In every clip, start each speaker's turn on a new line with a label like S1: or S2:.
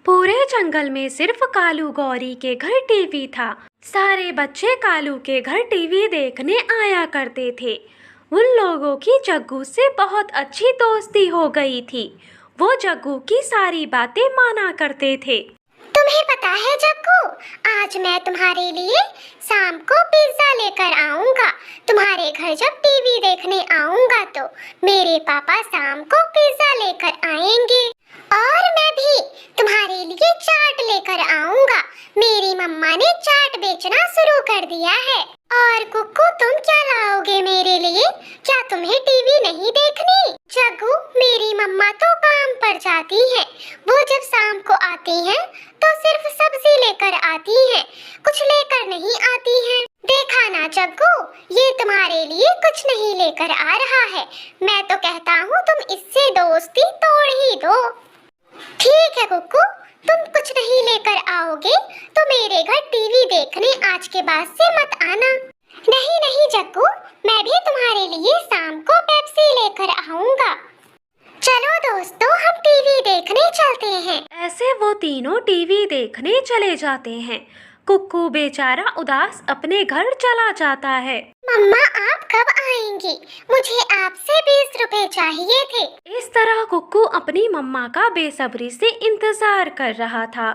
S1: पूरे जंगल में सिर्फ कालू गौरी के घर टीवी था। सारे बच्चे कालू के घर टीवी देखने आया करते थे। उन लोगों की जग्गू से बहुत अच्छी दोस्ती हो गई थी। वो जग्गू की सारी बातें माना करते थे।
S2: तुम्हें पता है जग्गू, आज मैं तुम्हारे लिए शाम को पिज्जा लेकर आऊंगा। तुम्हारे घर जब टीवी देखने आऊंगा तो मेरे पापा शाम को पिज्जा लेकर आएंगे और मैं भी तुम्हारे लिए चाट लेकर आऊंगा। मेरी मम्मा ने चाट बेचना शुरू कर दिया है। और कुक्कू, तुम क्या लाओगे मेरे लिए? क्या तुम्हें टीवी नहीं देखनी? जग्गू, मेरी मम्मा तो काम पर जाती है। वो जब शाम को आती हैं तो सिर्फ सब्जी लेकर आती हैं, कुछ लेकर नहीं आती हैं। देखा ना जग्गू, ये तुम्हारे लिए कुछ नहीं लेकर आ रहा है। मैं तो कहता हूँ तुम इससे दोस्ती तोड़ ही दो। ठीक है कुक्कू, तुम कुछ नहीं लेकर आओगे तो मेरे घर टीवी देखने आज के बाद से मत आना। नहीं नहीं जग्गू, मैं भी तुम्हारे लिए शाम को पेप्सी लेकर आऊंगा। चलो दोस्तों, हम टीवी देखने चलते हैं।
S1: ऐसे वो तीनों टीवी देखने चले जाते हैं। कुक्कू बेचारा उदास अपने घर चला जाता है।
S2: मम्मा, आप कब आएंगी? मुझे आपसे 20 रुपए चाहिए थे।
S1: इस तरह कुक्कू अपनी मम्मा का बेसब्री से इंतजार कर रहा था।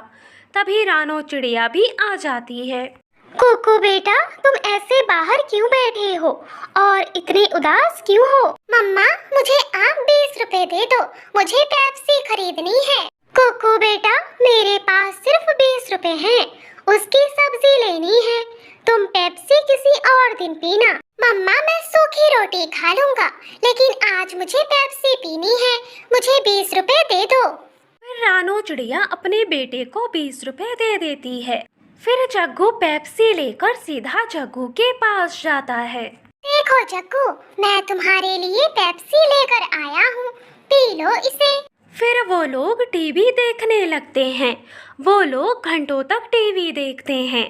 S1: तभी रानो चिड़िया भी आ जाती है।
S2: कुक्कू बेटा, तुम ऐसे बाहर क्यों बैठे हो और इतने उदास क्यों हो? मम्मा, मुझे आप 20 रुपए दे दो, मुझे पेप्सी खरीदनी है। कुक्कू बेटा, मेरे पास सिर्फ 20 रुपए हैं, उसकी सब्जी लेनी है। तुम पेप्सी किसी और दिन पीना। मम्मा, मैं सूखी रोटी खा लूंगा, लेकिन आज मुझे पेप्सी पीनी है। मुझे 20 रुपए दे दो।
S1: फिर रानो चिड़िया अपने बेटे को 20 रुपए दे देती है। फिर जग्गू पेप्सी लेकर सीधा जग्गू के पास जाता है।
S2: देखो जग्गू, मैं तुम्हारे लिए पेप्सी लेकर आया हूँ, पी लो इसे।
S1: फिर वो लोग टीवी देखने लगते हैं। वो लोग घंटों तक टीवी देखते हैं।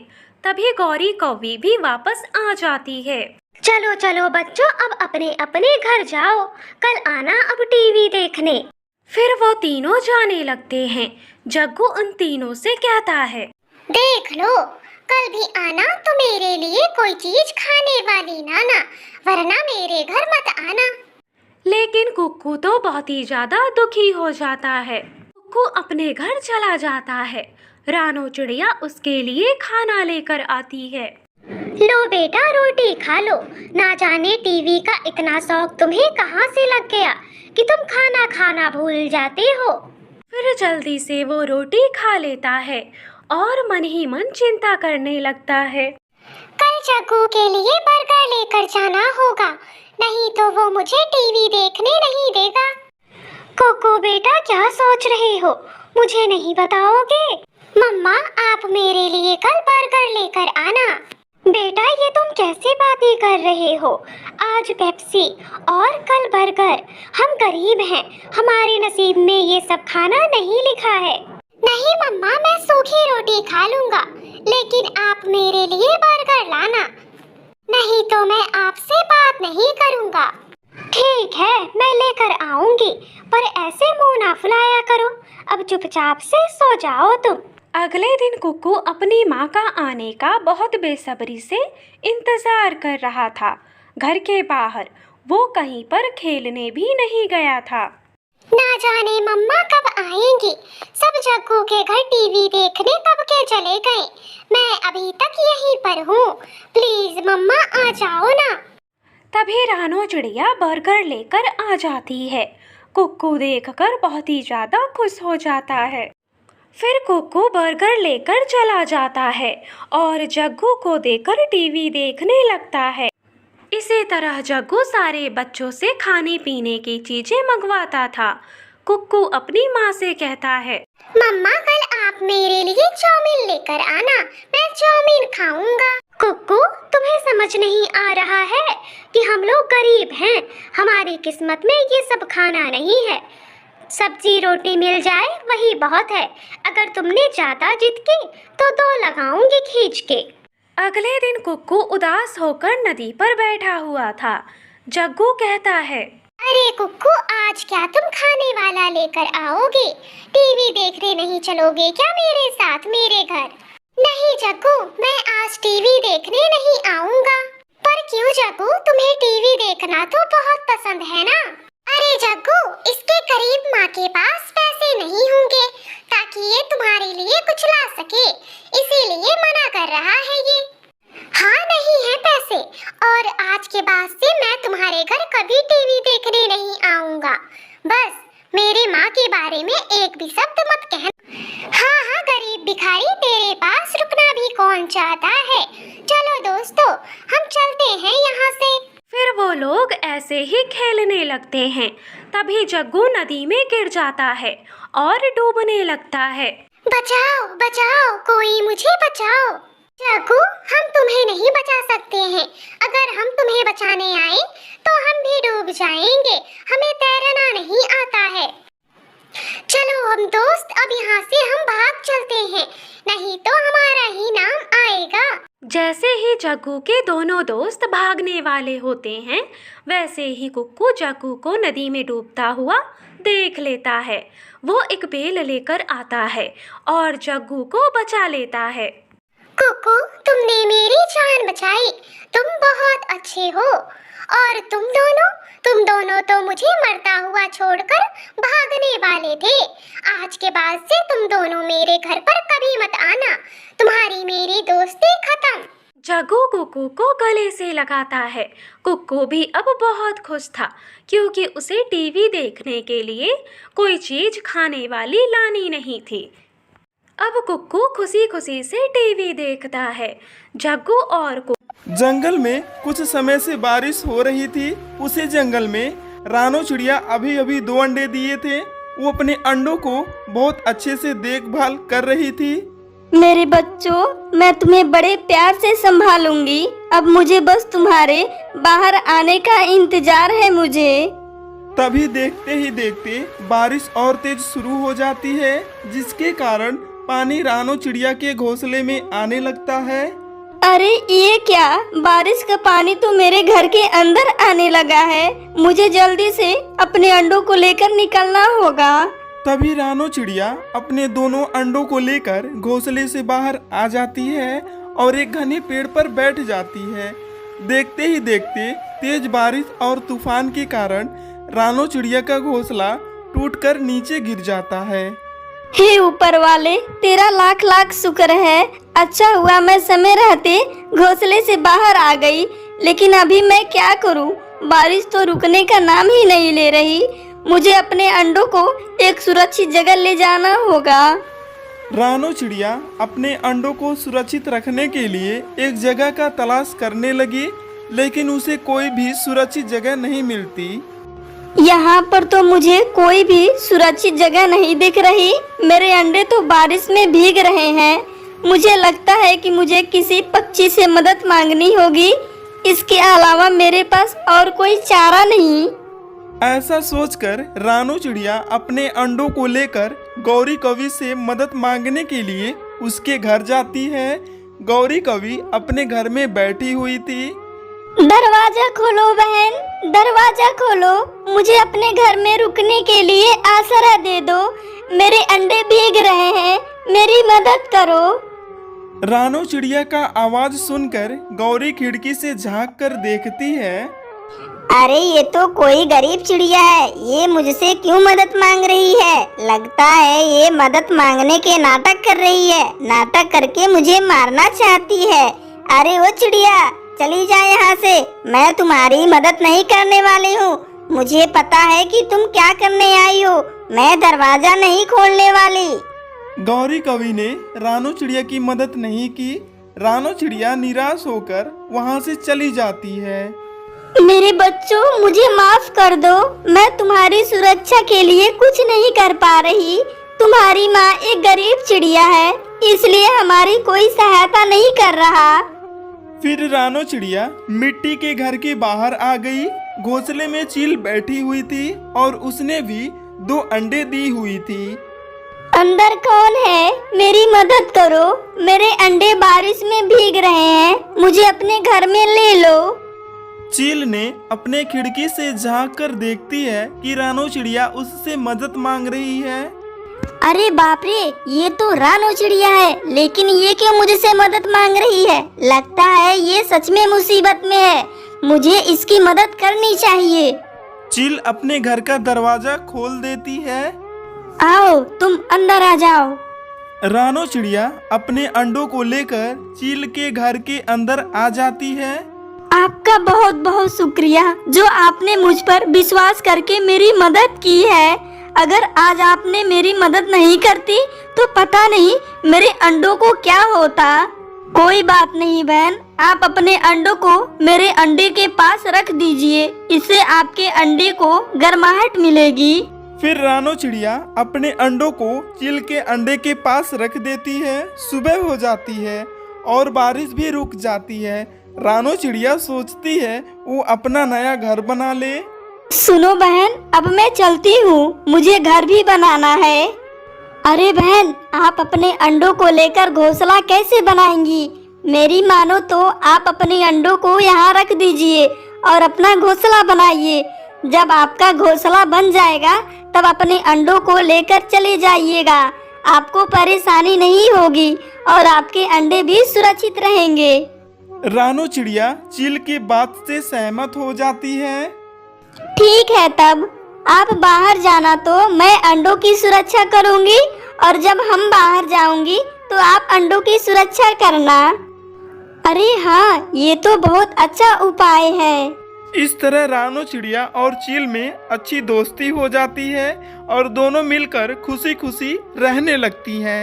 S1: तभी गौरी कौवी भी वापस आ जाती है।
S2: चलो चलो बच्चों, अब अपने अपने घर जाओ, कल आना अब टीवी देखने।
S1: फिर वो तीनों जाने लगते हैं। जग्गू उन तीनों से कहता है,
S2: देख लो, कल भी आना तो मेरे लिए कोई चीज खाने वाली लाना, वरना मेरे घर मत आना।
S1: लेकिन कुक्कू तो बहुत ही ज्यादा दुखी हो जाता है। कुक्कू अपने घर चला जाता है। रानो चिड़िया उसके लिए खाना लेकर आती है।
S2: लो बेटा, रोटी खा लो। ना जाने टीवी का इतना शौक तुम्हें कहाँ से लग गया कि तुम खाना खाना भूल जाते हो।
S1: फिर जल्दी से वो रोटी खा लेता है और मन ही मन चिंता करने लगता है।
S2: कल जग्गू के लिए बर्गर लेकर जाना होगा, नहीं तो वो मुझे टीवी देखने नहीं देगा। कोको बेटा, क्या सोच रहे हो? मुझे नहीं बताओगे? मम्मा, आप मेरे लिए कल बर्गर लेकर आना। बेटा, ये तुम कैसे बातें कर रहे हो? आज पेप्सी और कल बर्गर। हम गरीब हैं, हमारे नसीब में ये सब खाना नहीं लिखा है। नहीं मम्मा, मैं सूखी रोटी खा लूंगा, लेकिन आप मेरे लिए बर्गर लाना, नहीं तो मैं आपसे बात नहीं करूंगा। ठीक है, मैं लेकर आऊंगी, पर ऐसे मुंह ना फुलाया करो। अब चुपचाप से सो जाओ तुम।
S1: अगले दिन कुक्कू अपनी माँ का आने का बहुत बेसब्री से इंतजार कर रहा था। घर के बाहर वो कहीं पर खेलने भी नहीं गया था।
S2: ना जाने मम्मा कब आएंगी। सब जग्गू के घर टीवी देखने कब के चले गए। मैं अभी तक यहीं पर हूँ, प्लीज मम्मा आ जाओ ना।
S1: तभी रानो चिड़िया बर्गर लेकर आ जाती है। कुक्कू देखकर बहुत ही ज्यादा खुश हो जाता है। फिर कुक्कू बर्गर लेकर चला जाता है और जग्गू को देकर टीवी देखने लगता है। इसी तरह जग्गू सारे बच्चों से खाने पीने की चीजें मंगवाता था। कुक्कू अपनी माँ से कहता है,
S2: मम्मा, कल आप मेरे लिए चाउमीन लेकर आना, मैं चाउमीन खाऊंगा। कुक्कू, तुम्हें समझ नहीं आ रहा है कि हम लोग गरीब हैं, हमारी किस्मत में ये सब खाना नहीं है। सब्जी रोटी मिल जाए वही बहुत है। अगर तुमने ज्यादा जिद की तो 2 लगाऊंगी खींच के।
S1: अगले दिन कुक्कू उदास होकर नदी पर बैठा हुआ था। जग्गू कहता है,
S2: अरे कुक्कू, आज क्या तुम खाने वाला लेकर आओगे? टीवी देखने नहीं चलोगे क्या मेरे साथ मेरे घर? नहीं जग्गू, मैं आज टीवी देखने नहीं आऊंगा। पर क्यों जग्गू, तुम्हें टीवी देखना तो बहुत पसंद है ना? अरे जग्गू, इसके करीब माँ के पास पैसे नहीं होंगे ताकि ये तुम्हारे लिए कुछ ला सके, इसीलिए मना कर रहा है ये। हाँ, नहीं है पैसे, और आज के बाद से मैं तुम्हारे घर कभी टीवी देखने नहीं आऊंगा। बस मेरे माँ के बारे में एक भी शब्द मत कहना। हाँ हाँ गरीब भिखारी, तेरे पास रुकना भी कौन चाहता है। चलो दोस्तों, हम चलते हैं यहाँ से।
S1: फिर वो लोग ऐसे ही खेलने लगते हैं। तभी जग्गू नदी में गिर जाता है और डूबने लगता है।
S2: बचाओ बचाओ, कोई मुझे बचाओ। जग्गू, हम तुम्हें नहीं बचा सकते हैं। अगर हम तुम्हें बचाने आए तो हम भी डूब जाएंगे। हमें तैरना नहीं आता है। चलो हम दोस्त, अब यहाँ से हम भाग चलते हैं, नहीं तो हमारा ही नाम आएगा।
S1: जैसे ही जग्गू के दोनों दोस्त भागने वाले होते हैं, वैसे ही कुक्कू जग्गू को नदी में डूबता हुआ देख लेता है। वो एक बेल लेकर आता है और जग्गू को बचा लेता है।
S2: कुक्कू, तुमने मेरी जान बचाई। तुम बहुत अच्छे हो। और तुम दोनों तो मुझे मरता हुआ छोड़कर भागने वाले थे। आज के बाद से तुम दोनों मेरे घर पर कभी मत आना। तुम्हारी मेरी दोस्ती खत्म।
S1: जग्गू कुक्कू को गले से लगाता है। कुक्कू भी अब बहुत खुश था, क्योंकि उसे टीवी देखने के लिए कोई चीज खाने वाली लानी नहीं थी। अब कुक्कू खुशी खुशी से टीवी देखता है। जग्गू और
S3: जंगल में कुछ समय से बारिश हो रही थी। उसे जंगल में रानो चिड़िया अभी अभी 2 अंडे दिए थे। वो अपने अंडों को बहुत अच्छे से देखभाल कर रही थी।
S4: मेरे बच्चों, मैं तुम्हें बड़े प्यार से संभालूंगी। अब मुझे बस तुम्हारे बाहर आने का इंतजार है मुझे।
S3: तभी देखते ही देखते बारिश और तेज शुरू हो जाती है, जिसके कारण पानी रानो चिड़िया के घोंसले में आने लगता है।
S4: अरे ये क्या, बारिश का पानी तो मेरे घर के अंदर आने लगा है। मुझे जल्दी से अपने अंडों को लेकर निकलना होगा।
S3: तभी रानो चिड़िया अपने दोनों अंडों को लेकर घोंसले से बाहर आ जाती है और एक घने पेड़ पर बैठ जाती है। देखते ही देखते तेज बारिश और तूफान के कारण रानो चिड़िया का घोंसला टूटकर नीचे गिर जाता है।
S4: हे ऊपर वाले, तेरा लाख लाख शुक्र है। अच्छा हुआ मैं समय रहते घोंसले से बाहर आ गई, लेकिन अभी मैं क्या करूं? बारिश तो रुकने का नाम ही नहीं ले रही। मुझे अपने अंडों को एक सुरक्षित जगह ले जाना होगा।
S3: रानो चिड़िया अपने अंडों को सुरक्षित रखने के लिए एक जगह का तलाश करने लगी, लेकिन उसे कोई भी सुरक्षित जगह नहीं मिलती।
S4: यहाँ पर तो मुझे कोई भी सुरक्षित जगह नहीं दिख रही। मेरे अंडे तो बारिश में भीग रहे हैं। मुझे लगता है कि मुझे किसी पक्षी से मदद मांगनी होगी। इसके अलावा मेरे पास और कोई चारा नहीं।
S3: ऐसा सोचकर रानो चिड़िया अपने अंडों को लेकर गौरी कवि से मदद मांगने के लिए उसके घर जाती है। गौरी कवि अपने घर में बैठी हुई थी।
S4: दरवाजा खोलो बहन, दरवाजा खोलो। मुझे अपने घर में रुकने के लिए आसरा दे दो। मेरे अंडे भीग रहे हैं, मेरी मदद करो।
S3: रानो चिड़िया का आवाज सुनकर गौरी खिड़की से झांक कर देखती है।
S4: अरे ये तो कोई गरीब चिड़िया है। ये मुझसे क्यों मदद मांग रही है? लगता है ये मदद मांगने के नाटक कर रही है। नाटक करके मुझे मारना चाहती है। अरे वो चिड़िया, चली जाए यहाँ से। मैं तुम्हारी मदद नहीं करने वाली हूँ। मुझे पता है कि तुम क्या करने आई हो। मैं दरवाजा नहीं खोलने वाली।
S3: गौरी कवि ने रानो चिड़िया की मदद नहीं की। रानो चिड़िया निराश होकर वहाँ से चली जाती है।
S4: मेरे बच्चों, मुझे माफ कर दो। मैं तुम्हारी सुरक्षा के लिए कुछ नहीं कर पा रही। तुम्हारी माँ एक गरीब चिड़िया है, इसलिए हमारी कोई सहायता नहीं कर रहा।
S3: फिर रानो चिड़िया मिट्टी के घर के बाहर आ गई। घोंसले में चील बैठी हुई थी और उसने भी 2 अंडे दी हुई थी।
S4: अंदर कौन है? मेरी मदद करो। मेरे अंडे बारिश में भीग रहे हैं। मुझे अपने घर में ले लो।
S3: चील ने अपने खिड़की से झांक कर देखती है कि रानो चिड़िया उससे मदद मांग रही है।
S4: अरे बाप रे, ये तो रानो चिड़िया है, लेकिन ये क्यों मुझसे मदद मांग रही है? लगता है ये सच में मुसीबत में है, मुझे इसकी मदद करनी चाहिए।
S3: चील अपने घर का दरवाजा खोल देती है।
S4: आओ, तुम अंदर आ जाओ।
S3: रानो चिड़िया अपने अंडों को लेकर चील के घर के अंदर आ जाती है।
S4: आपका बहुत बहुत शुक्रिया जो आपने मुझ पर विश्वास करके मेरी मदद की है। अगर आज आपने मेरी मदद नहीं करती तो पता नहीं मेरे अंडों को क्या होता। कोई बात नहीं बहन, आप अपने अंडों को मेरे अंडे के पास रख दीजिए, इससे आपके अंडे को गर्माहट मिलेगी।
S3: फिर रानो चिड़िया अपने अंडों को चील के अंडे के पास रख देती है। सुबह हो जाती है और बारिश भी रुक जाती है। रानो चिड़िया सोचती है वो अपना नया घर बना ले।
S4: सुनो बहन, अब मैं चलती हूँ, मुझे घर भी बनाना है। अरे बहन, आप अपने अंडों को लेकर घोंसला कैसे बनाएंगी? मेरी मानो तो आप अपने अंडों को यहाँ रख दीजिए और अपना घोंसला बनाइए। जब आपका घोंसला बन जाएगा तब अपने अंडों को लेकर चले जाइएगा, आपको परेशानी नहीं होगी और आपके अंडे भी सुरक्षित रहेंगे।
S3: रानो चिड़िया चील की बात से सहमत हो जाती है।
S4: ठीक है, तब आप बाहर जाना तो मैं अंडों की सुरक्षा करूंगी और जब हम बाहर जाऊंगी तो आप अंडों की सुरक्षा करना। अरे हाँ, ये तो बहुत अच्छा उपाय है।
S3: इस तरह रानो चिड़िया और चील में अच्छी दोस्ती हो जाती है और दोनों मिलकर खुशी खुशी रहने लगती हैं।